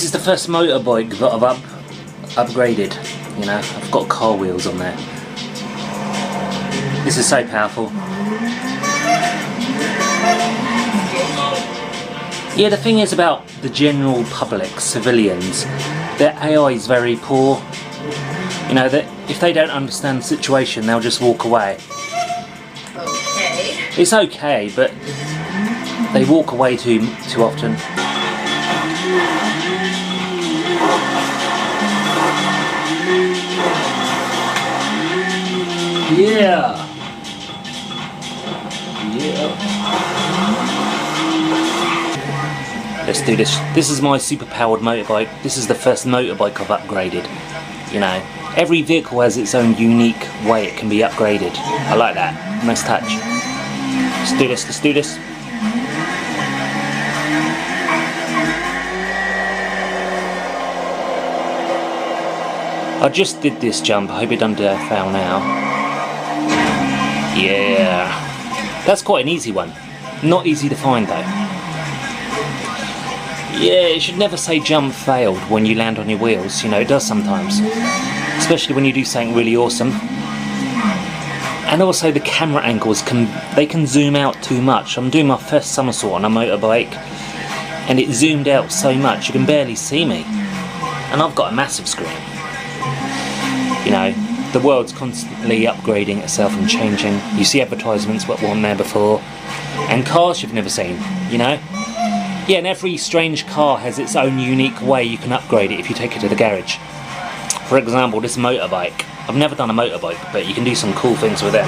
is the first motorbike that I've upgraded. You know, I've got car wheels on there. This is so powerful. Yeah, the thing is about the general public, civilians, their AI is very poor. You know, that if they don't understand the situation, they'll just walk away. Okay. It's okay, but they walk away too often. Yeah. Let's do this. This is my super powered motorbike. This is the first motorbike I've upgraded. You know, every vehicle has its own unique way it can be upgraded. I like that. Nice touch. Let's do this. Let's do this. I just did this jump. I hope it doesn't fail now. Yeah. That's quite an easy one. Not easy to find though. Yeah, it should never say jump failed when you land on your wheels. You know, it does sometimes. Especially when you do something really awesome. And also the camera angles can zoom out too much. I'm doing my first somersault on a motorbike and it zoomed out so much you can barely see me. And I've got a massive screen. You know, the world's constantly upgrading itself and changing. You see advertisements that weren't there before. And cars you've never seen, you know? Yeah, and every strange car has its own unique way you can upgrade it if you take it to the garage. For example, this motorbike. I've never done a motorbike, but you can do some cool things with them.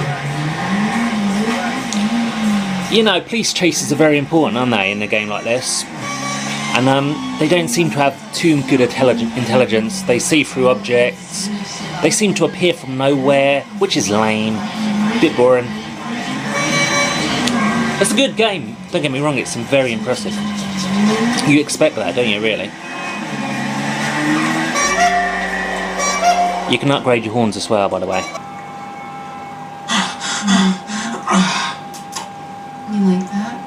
You know, police chases are very important, aren't they, in a game like this? And they don't seem to have too good intelligence. They see through objects. They seem to appear from nowhere, which is lame. A bit boring. It's a good game, don't get me wrong, it's very impressive. You expect that, don't you, really? You can upgrade your horns as well, by the way. You like that?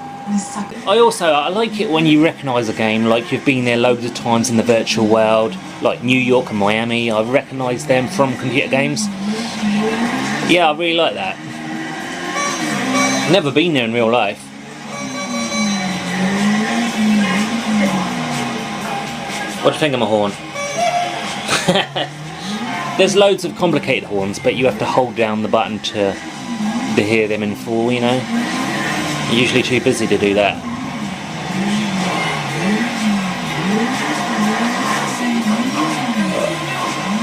I like it when you recognise a game, like you've been there loads of times in the virtual world, like New York and Miami. I've recognised them from computer games. Yeah, I really like that. Never been there in real life. What do you think of my horn? There's loads of complicated horns, but you have to hold down the button to hear them in full, you know? You're usually too busy to do that.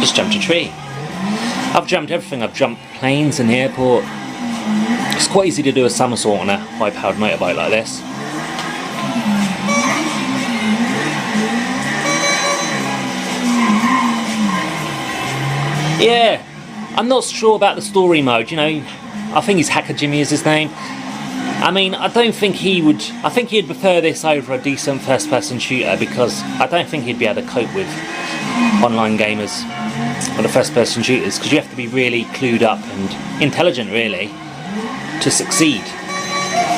Just jumped a tree. I've jumped everything. I've jumped planes in the airport. It's quite easy to do a somersault on a high-powered motorbike like this. Yeah, I'm not sure about the story mode, you know. I think it's Hacker Jimmy is his name. I mean, I don't think he would... I think he'd prefer this over a decent first-person shooter because I don't think he'd be able to cope with online gamers or the first-person shooters because you have to be really clued up and intelligent, really, to succeed.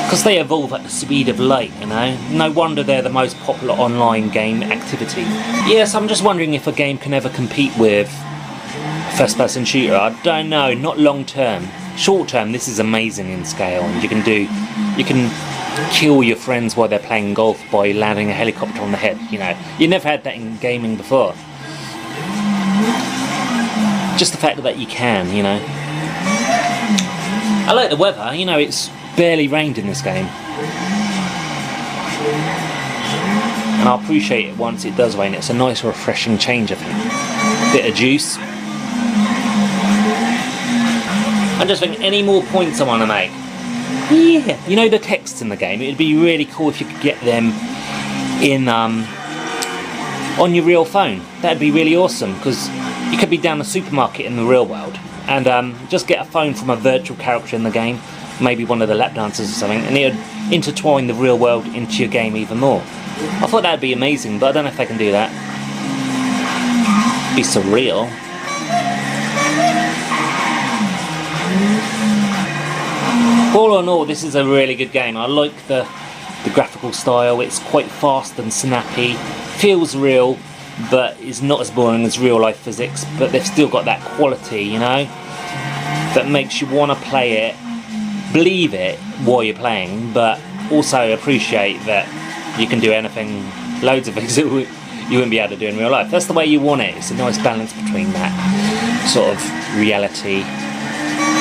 Because they evolve at the speed of light, you know. No wonder they're the most popular online game activity. Yes, I'm just wondering if a game can ever compete with a first-person shooter. I don't know, not long-term. Short-term, this is amazing in scale, and you can kill your friends while they're playing golf by landing a helicopter on the head, you know. You never had that in gaming before. Just the fact that you can, you know. I like the weather, you know, it's barely rained in this game. And I appreciate it once it does rain. It's a nice refreshing change, I think. Bit of juice. I'm just thinking, any more points I want to make? Yeah. You know the texts in the game? It'd be really cool if you could get them in on your real phone. That'd be really awesome, because you could be down the supermarket in the real world and just get a phone from a virtual character in the game, maybe one of the lap dancers or something, and it would intertwine the real world into your game even more. I thought that'd be amazing, but I don't know if they can do that. It'd be surreal. All in all, this is a really good game. I like the graphical style. It's quite fast and snappy, feels real. but it's not as boring as real life physics, but they've still got that quality, you know, that makes you want to play it, believe it while you're playing, but also appreciate that you can do anything, loads of things that you wouldn't be able to do in real life. That's the way you want it. It's a nice balance between that sort of reality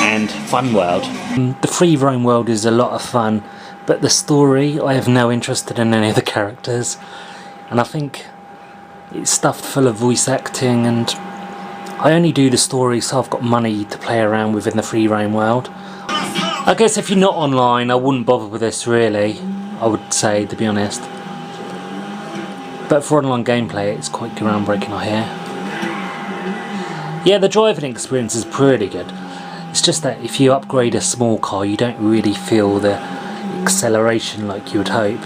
and fun world. The free roam world is a lot of fun, but the story, I have no interest in any of the characters, and I think it's stuffed full of voice acting, and I only do the story so I've got money to play around with in the free roam world. I guess if you're not online, I wouldn't bother with this really, I would say, to be honest. But for online gameplay, it's quite groundbreaking, I hear. Yeah, the driving experience is pretty good. It's just that if you upgrade a small car, you don't really feel the acceleration like you would hope.